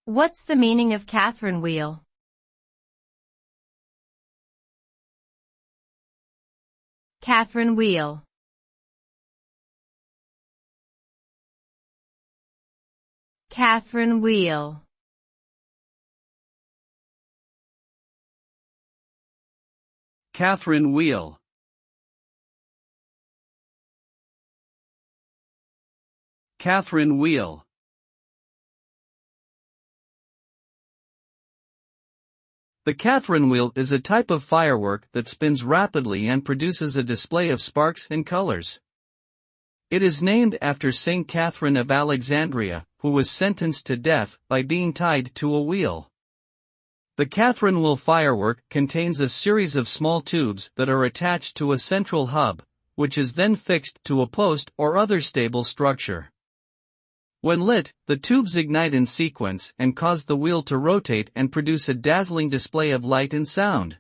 What's the meaning of Catherine wheel? Catherine wheel. Catherine wheel. Catherine wheel. Catherine wheel. The Catherine wheel is a type of firework that spins rapidly and produces a display of sparks and colors. It is named after Saint Catherine of Alexandria, who was sentenced to death by being tied to a wheel. The Catherine wheel firework contains a series of small tubes that are attached to a central hub, which is then fixed to a post or other stable structure. When lit, the tubes ignite in sequence and cause the wheel to rotate and produce a dazzling display of light and sound.